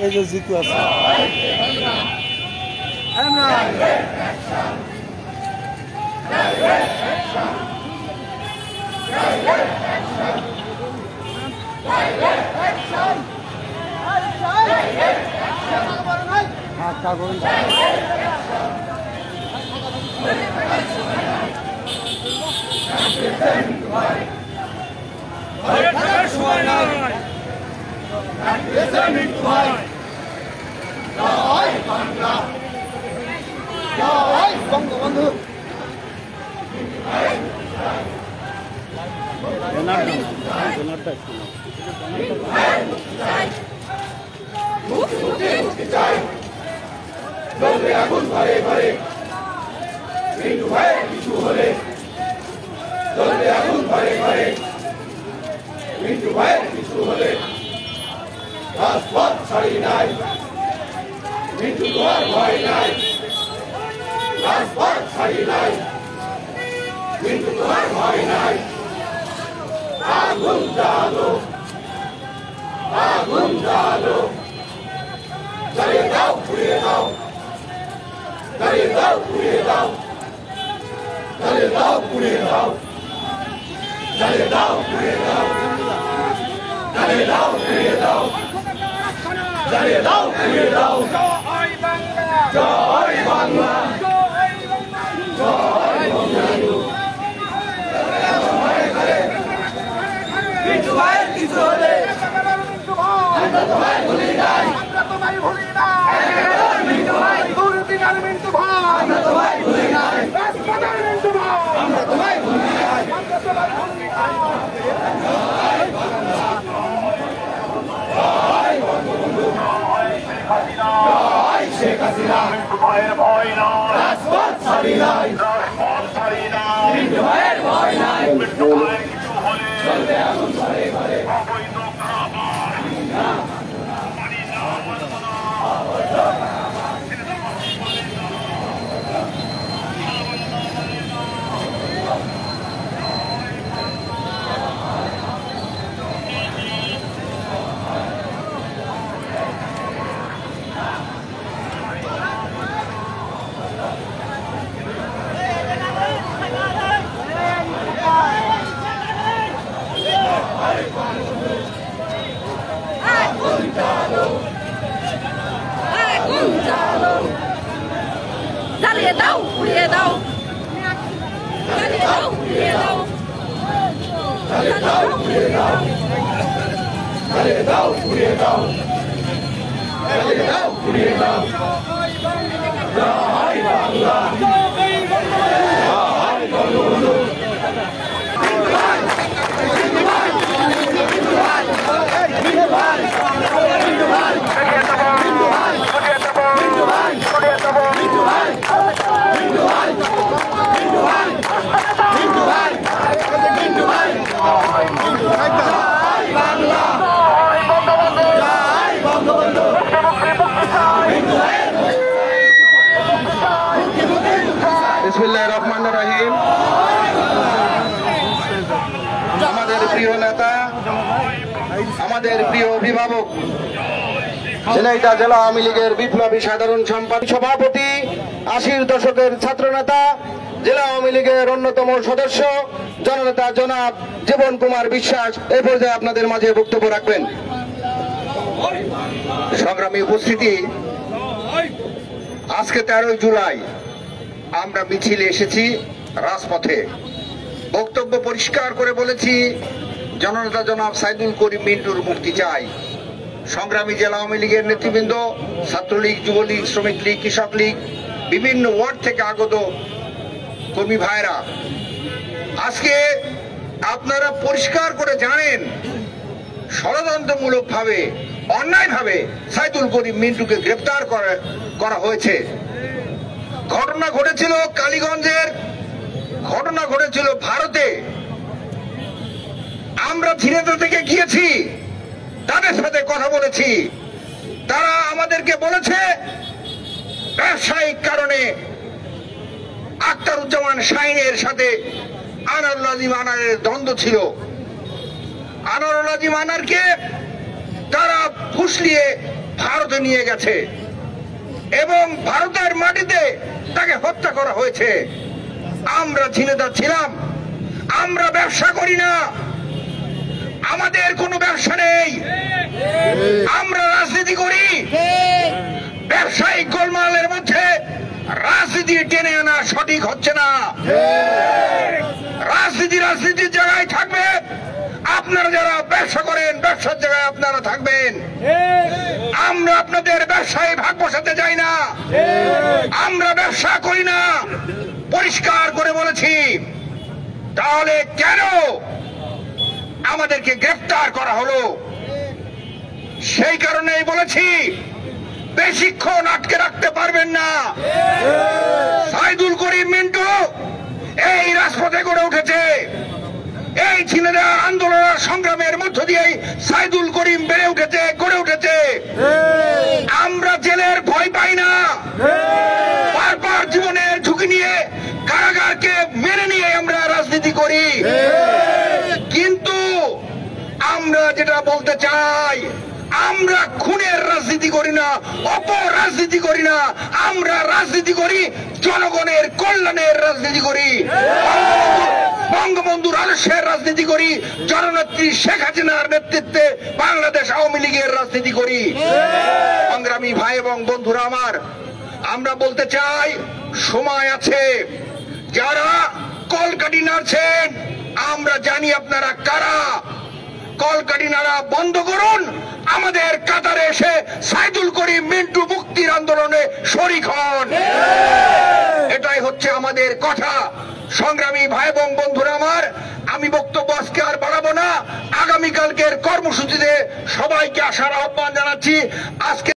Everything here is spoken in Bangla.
এই যে জিতু আছে বঙ্গবন্ধু আগুন ভরে ভরে মৃত্যু ভয়ে কিছু হলে জ্বলবে আগুন ভরে ভরে মৃত্যু ভয়ে কিছু হলে রাজপথ ছাড়ি নাই মৃত্যু তোমার ভয় নাই রাজপথ ছাড়ি নাই মৃত্যু তোমার ভয় নাই আগুন জ্বালো আগুন জ্বালো জ্বালিয়ে দাও পুড়িয়ে দাও জ্বালিয়ে দাও পুড়িয়ে দাও জ্বালিয়ে দাও পুড়িয়ে দাও জ্বালিয়ে দাও পুড়িয়ে দাও জ্বালিয়ে দাও পুড়িয়ে দাও জ্বালিয়ে দাও পুড়িয়ে দাও জয় বাংলা জয় বঙ্গবন্ধু মৃত্যু ভাইয়ের কিছু হলে আমরা তোমায় ভুলি নাই আমরা তোমায় ভুলি নাই মৃত্যু ভাই দুর্দিনের মৃত্যু ভাই আমরা তোমায় ভুলি নাই রাজপথের মৃত্যু ভাই আমরা তোমায় ভুলি নাই আমরা তোমায় ভুলি নাই জয় বঙ্গবন্ধু জয় শেখ হাসিনা মৃত্যু ভাইয়ের ভয় নাই রাজপথ ছাড়ি নাই রাজপথ ছাড়ি নাই মৃত্যু ভাইয়ের ভয় নাই মৃত্যু ভাইয়ের কিছু হলে চলবে আগুন ভরে ভরে অবৈধ জ্বালিয়ে দাও পুড়িয়ে দাও জ্বালিয়ে দাও পুড়িয়ে দাও জ্বালিয়ে দাও পুড়িয়ে দাও জ্বালিয়ে দাও পুড়িয়ে দাও জ্বালিয়ে দাও পুড়িয়ে দাও জয় বাংলা জয় বঙ্গবন্ধু বিসমিল্লাহির রহমানির রহিম। আমাদের প্রিয় নেতা, আমাদের প্রিয় অভিভাবক, ঝিনাইদহ জেলা আওয়ামী লীগের বিপ্লবী সাধারণ সম্পাদক সভাপতি, ৮০ দশকের ছাত্র নেতা, জেলা আওয়ামী লীগের অন্যতম সদস্য জননেতা জনাব জীবন কুমার বিশ্বাস এই পর্যায়ে আপনাদের মাঝে বক্তব্য রাখবেন। সংগ্রামী উপস্থিতি, আজকে ১৩ জুলাই আমরা মিছিলে এসেছি রাজপথে। বক্তব্য পরিষ্কার করে বলেছি, জননেতা জনাব সাইদুল করিম মিন্টুর মুক্তি চাই। সংগ্রামী জেলা আওয়ামী লীগের নেতৃবৃন্দ, ছাত্রলীগ, যুবলীগ, শ্রমিক লীগ, কৃষক লীগ, বিভিন্ন ওয়ার্ড থেকে আগত কর্মী ভাইরা, আজকে আপনারা পরিষ্কার করে জানেন ষড়যন্ত্রমূলক ভাবে, অন্যায় ভাবে সাইদুল করিম মিন্টুকে গ্রেপ্তার করা হয়েছে। ঘটনা ঘটেছিল কালীগঞ্জের, ঘটনা ঘটেছিল ভারতে। আমরা ঝিনাইদহ থেকে গিয়েছি, তাদের সাথে কথা বলেছি। তারা আমাদেরকে বলেছে ব্যবসায়িক কারণে আখতারুজ্জামান শাহীনের সাথে আনোয়ারুল আজিম আনারের দ্বন্দ্ব ছিল। আনোয়ারুল আজিম আনারকে ফুসলিয়ে ভারতে নিয়ে গেছে এবং ভারতের মাটিতে তাকে হত্যা করা হয়েছে। আমরা ঝিনেদা ছিলাম, আমরা ব্যবসা করি না, আমাদের কোনো ব্যবসা নেই, আমরা রাজনীতি করি। ব্যবসায়িক গোলমালের মধ্যে রাজনীতি টেনে আনা সঠিক হচ্ছে না। রাজনীতির জায়গায় থাকবে, আপনারা যারা ব্যবসা করেন ব্যবসার জায়গায় আপনারা থাকবেন। আমরা আপনাদের ব্যবসায় ভাগ বসাতে চাই না, আমরা ব্যবসা করি না, পরিষ্কার করে বলেছি। তাহলে কেন আমাদেরকে গ্রেফতার করা হলো? সেই কারণেই বলেছি বেশিক্ষণ আটকে রাখতে পারবেন না। সাইদুল করিম মিন্টু এই রাজপথে গড়ে উঠেছে, এই ঝিনেদা আন্দোলনের সংগ্রামের মধ্য দিয়েই সাইদুল করিম বেড়ে উঠেছে, গড়ে উঠেছে। আমরা জেলের ভয় পাই না, বারবার জীবনের ঝুঁকি নিয়ে কারাগারকে মেনে নিয়ে আমরা রাজনীতি করি। কিন্তু আমরা যেটা বলতে চাই, আমরা খুনের রাজনীতি করি না, অপরাজনীতি করি না, আমরা রাজনীতি করি জনগণের কল্যাণের রাজনীতি করি, বঙ্গবন্ধুর আদর্শের রাজনীতি করি, জননেত্রী শেখ হাসিনার নেতৃত্বে বাংলাদেশ আওয়ামী লীগের রাজনীতি করি। সংগ্রামী ভাই এবং বন্ধুরা আমার, আমরা বলতে চাই সময় আছে। যারা কলকাঠি নাড়ছেন, আমরা জানি আপনারা কারা। কলকাঠি নাড়া বন্ধ করুন, আমাদের কাতারে এসে সাইদুল করিম মিন্টু মুক্তির আন্দোলনে শরীক হন। এটাই হচ্ছে আমাদের কথা। সংগ্রামী ভাই এবং বন্ধুরা আমার, আমি বক্তব্য আজকে আর বাড়াবো না। আগামীকালকের কর্মসূচিতে সবাইকে আসার আহ্বান জানাচ্ছি। আজকে